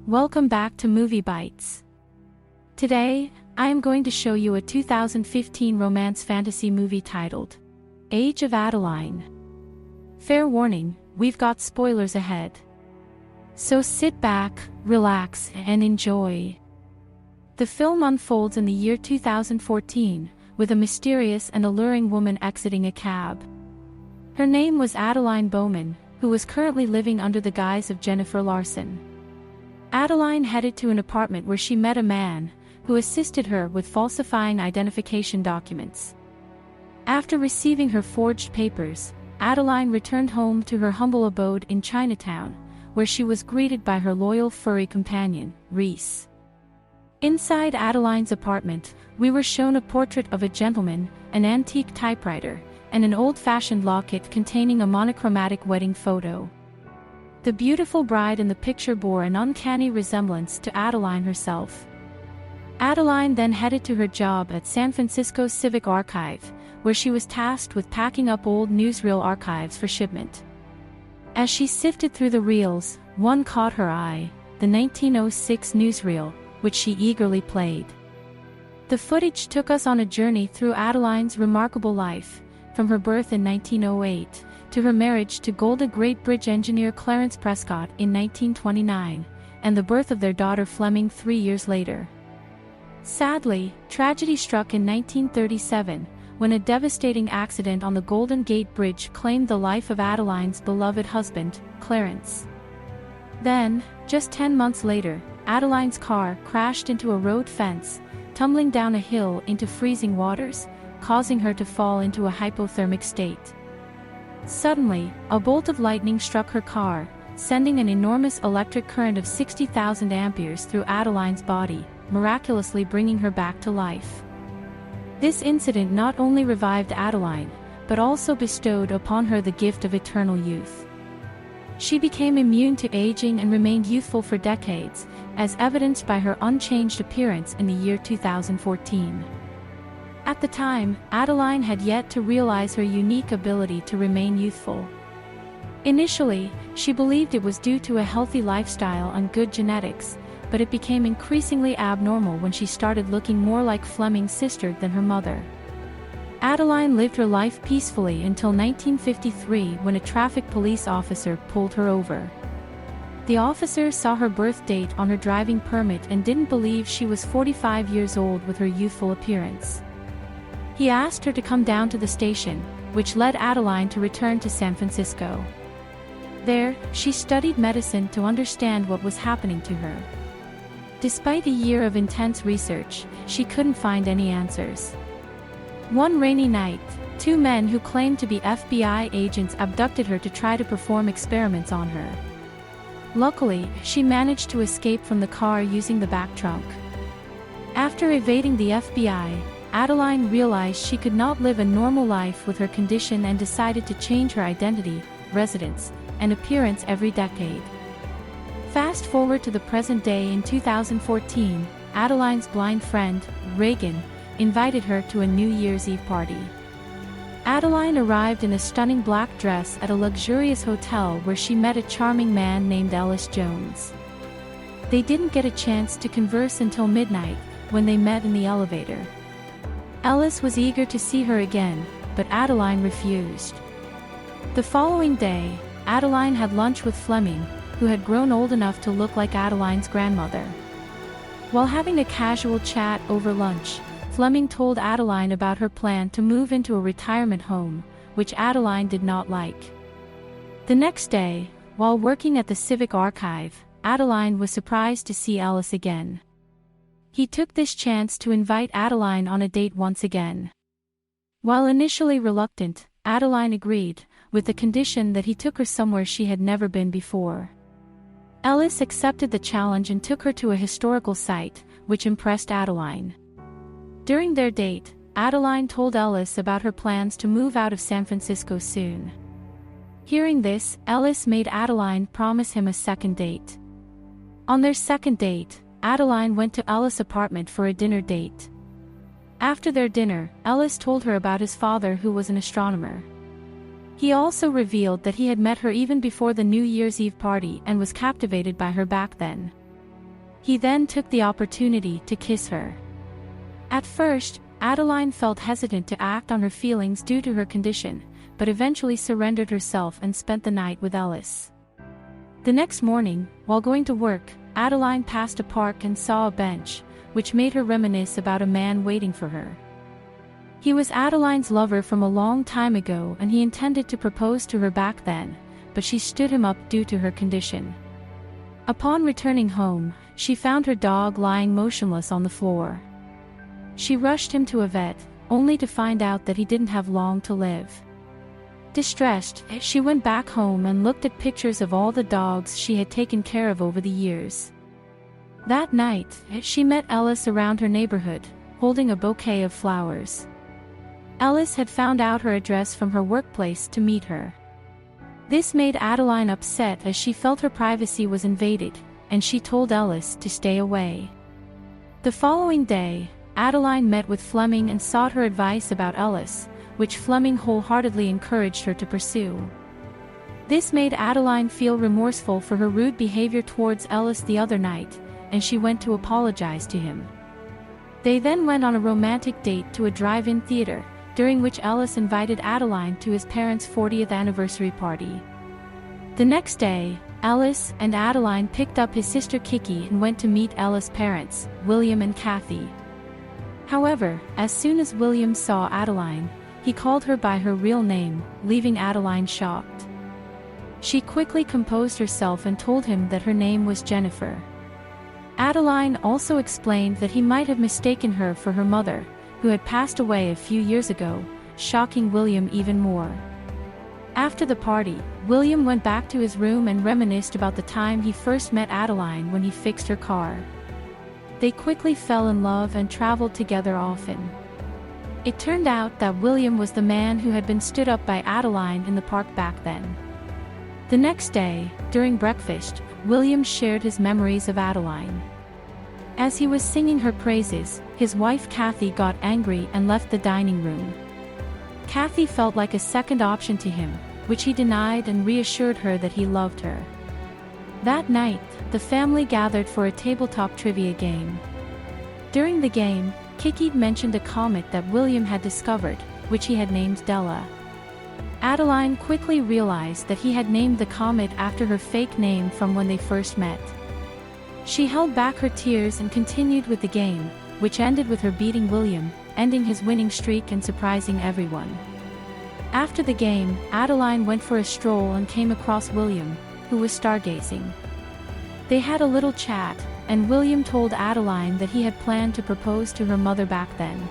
Welcome back to Movie Bites. Today, I am going to show you a 2015 romance fantasy movie titled Age of Adeline. Fair warning, we've got spoilers ahead. So sit back, relax, and enjoy. The film unfolds in the year 2014, with a mysterious and alluring woman exiting a cab. Her name was Adeline Bowman, who was currently living under the guise of Jennifer Larson. Adeline headed to an apartment where she met a man, who assisted her with falsifying identification documents. After receiving her forged papers, Adeline returned home to her humble abode in Chinatown, where she was greeted by her loyal furry companion, Reese. Inside Adeline's apartment, we were shown a portrait of a gentleman, an antique typewriter, and an old-fashioned locket containing a monochromatic wedding photo. The beautiful bride in the picture bore an uncanny resemblance to Adeline herself. Adeline then headed to her job at San Francisco's Civic Archive, where she was tasked with packing up old newsreel archives for shipment. As she sifted through the reels, one caught her eye, the 1906 newsreel, which she eagerly played. The footage took us on a journey through Adeline's remarkable life, from her birth in 1908, to her marriage to Golda Great Bridge engineer Clarence Prescott in 1929, and the birth of their daughter Fleming 3 years later. Sadly, tragedy struck in 1937, when a devastating accident on the Golden Gate Bridge claimed the life of Adeline's beloved husband, Clarence. Then, just 10 months later, Adeline's car crashed into a road fence, tumbling down a hill into freezing waters, causing her to fall into a hypothermic state. Suddenly, a bolt of lightning struck her car, sending an enormous electric current of 60,000 amperes through Adeline's body, miraculously bringing her back to life. This incident not only revived Adeline, but also bestowed upon her the gift of eternal youth. She became immune to aging and remained youthful for decades, as evidenced by her unchanged appearance in the year 2014. At the time, Adeline had yet to realize her unique ability to remain youthful. Initially, she believed it was due to a healthy lifestyle and good genetics, but it became increasingly abnormal when she started looking more like Fleming's sister than her mother. Adeline lived her life peacefully until 1953, when a traffic police officer pulled her over. The officer saw her birth date on her driving permit and didn't believe she was 45 years old with her youthful appearance. He asked her to come down to the station, which led Adeline to return to San Francisco. There, she studied medicine to understand what was happening to her. Despite a year of intense research, she couldn't find any answers. One rainy night, two men who claimed to be FBI agents abducted her to try to perform experiments on her. Luckily, she managed to escape from the car using the back trunk. After evading the FBI, Adeline realized she could not live a normal life with her condition and decided to change her identity, residence, and appearance every decade. Fast forward to the present day in 2014, Adeline's blind friend, Reagan, invited her to a New Year's Eve party. Adeline arrived in a stunning black dress at a luxurious hotel where she met a charming man named Ellis Jones. They didn't get a chance to converse until midnight, when they met in the elevator. Ellis was eager to see her again, but Adeline refused. The following day, Adeline had lunch with Fleming, who had grown old enough to look like Adeline's grandmother. While having a casual chat over lunch, Fleming told Adeline about her plan to move into a retirement home, which Adeline did not like. The next day, while working at the Civic Archive, Adeline was surprised to see Ellis again. He took this chance to invite Adeline on a date once again. While initially reluctant, Adeline agreed, with the condition that he took her somewhere she had never been before. Ellis accepted the challenge and took her to a historical site, which impressed Adeline. During their date, Adeline told Ellis about her plans to move out of San Francisco soon. Hearing this, Ellis made Adeline promise him a second date. On their second date, Adeline went to Ellis' apartment for a dinner date. After their dinner, Ellis told her about his father, who was an astronomer. He also revealed that he had met her even before the New Year's Eve party and was captivated by her back then. He then took the opportunity to kiss her. At first, Adeline felt hesitant to act on her feelings due to her condition, but eventually surrendered herself and spent the night with Ellis. The next morning, while going to work, Adeline passed a park and saw a bench, which made her reminisce about a man waiting for her. He was Adeline's lover from a long time ago and he intended to propose to her back then, but she stood him up due to her condition. Upon returning home, she found her dog lying motionless on the floor. She rushed him to a vet, only to find out that he didn't have long to live. Distressed, she went back home and looked at pictures of all the dogs she had taken care of over the years. That night, she met Ellis around her neighborhood, holding a bouquet of flowers. Ellis had found out her address from her workplace to meet her. This made Adeline upset as she felt her privacy was invaded, and she told Ellis to stay away. The following day, Adeline met with Fleming and sought her advice about Ellis, which Fleming wholeheartedly encouraged her to pursue. This made Adeline feel remorseful for her rude behavior towards Ellis the other night, and she went to apologize to him. They then went on a romantic date to a drive-in theater, during which Ellis invited Adeline to his parents' 40th anniversary party. The next day, Ellis and Adeline picked up his sister Kiki and went to meet Ellis' parents, William and Kathy. However, as soon as William saw Adeline, he called her by her real name, leaving Adeline shocked. She quickly composed herself and told him that her name was Jennifer. Adeline also explained that he might have mistaken her for her mother, who had passed away a few years ago, shocking William even more. After the party, William went back to his room and reminisced about the time he first met Adeline when he fixed her car. They quickly fell in love and traveled together often. It turned out that William was the man who had been stood up by Adeline in the park back then. The next day, during breakfast, William shared his memories of Adeline. As he was singing her praises, his wife Kathy got angry and left the dining room. Kathy felt like a second option to him, which he denied and reassured her that he loved her. That night, the family gathered for a tabletop trivia game. During the game, Kiki mentioned a comet that William had discovered, which he had named Della. Adeline quickly realized that he had named the comet after her fake name from when they first met. She held back her tears and continued with the game, which ended with her beating William, ending his winning streak and surprising everyone. After the game, Adeline went for a stroll and came across William, who was stargazing. They had a little chat, and William told Adeline that he had planned to propose to her mother back then.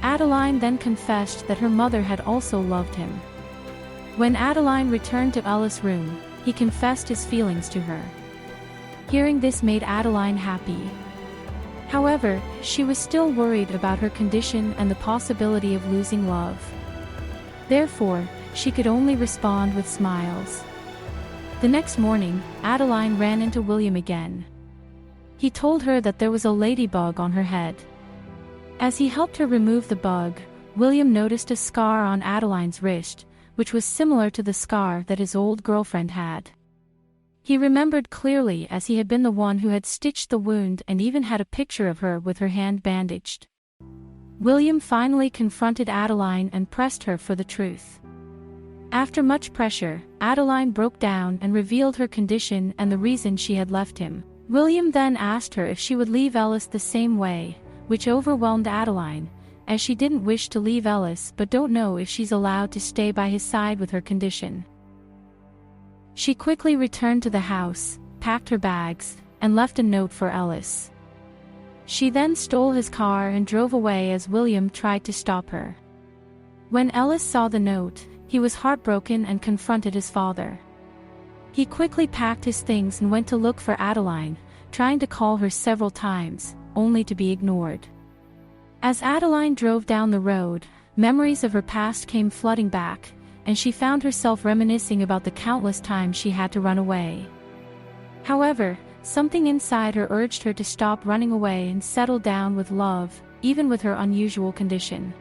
Adeline then confessed that her mother had also loved him. When Adeline returned to Ellis' room, he confessed his feelings to her. Hearing this made Adeline happy. However, she was still worried about her condition and the possibility of losing love. Therefore, she could only respond with smiles. The next morning, Adeline ran into William again. He told her that there was a ladybug on her head. As he helped her remove the bug, William noticed a scar on Adeline's wrist, which was similar to the scar that his old girlfriend had. He remembered clearly as he had been the one who had stitched the wound and even had a picture of her with her hand bandaged. William finally confronted Adeline and pressed her for the truth. After much pressure, Adeline broke down and revealed her condition and the reason she had left him. William then asked her if she would leave Ellis the same way, which overwhelmed Adeline, as she didn't wish to leave Ellis but don't know if she's allowed to stay by his side with her condition. She quickly returned to the house, packed her bags, and left a note for Ellis. She then stole his car and drove away as William tried to stop her. When Ellis saw the note, he was heartbroken and confronted his father. He quickly packed his things and went to look for Adeline, trying to call her several times, only to be ignored. As Adeline drove down the road, memories of her past came flooding back, and she found herself reminiscing about the countless times she had to run away. However, something inside her urged her to stop running away and settle down with love, even with her unusual condition.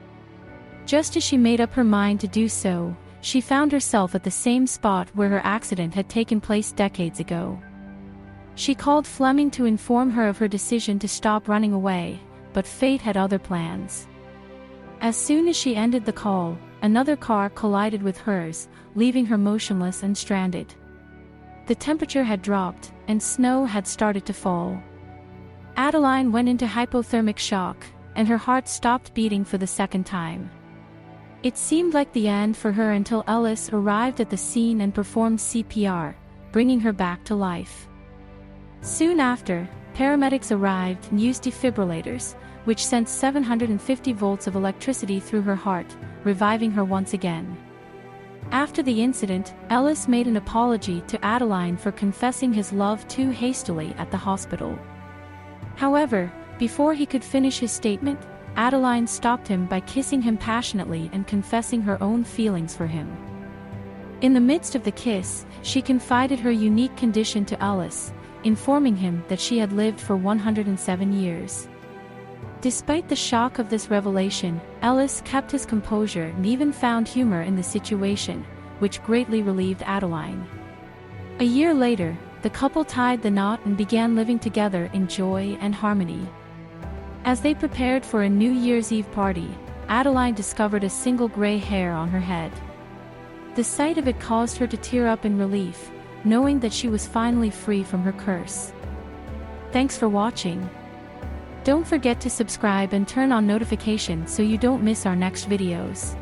Just as she made up her mind to do so, she found herself at the same spot where her accident had taken place decades ago. She called Fleming to inform her of her decision to stop running away, but fate had other plans. As soon as she ended the call, another car collided with hers, leaving her motionless and stranded. The temperature had dropped, and snow had started to fall. Adeline went into hypothermic shock, and her heart stopped beating for the second time. It seemed like the end for her until Ellis arrived at the scene and performed CPR, bringing her back to life. Soon after, paramedics arrived and used defibrillators, which sent 750 volts of electricity through her heart, reviving her once again. After the incident, Ellis made an apology to Adeline for confessing his love too hastily at the hospital. However, before he could finish his statement, Adeline stopped him by kissing him passionately and confessing her own feelings for him. In the midst of the kiss, she confided her unique condition to Ellis, informing him that she had lived for 107 years. Despite the shock of this revelation, Ellis kept his composure and even found humor in the situation, which greatly relieved Adeline. A year later, the couple tied the knot and began living together in joy and harmony. As they prepared for a New Year's Eve party, Adeline discovered a single gray hair on her head. The sight of it caused her to tear up in relief, knowing that she was finally free from her curse. Thanks for watching. Don't forget to subscribe and turn on notifications so you don't miss our next videos.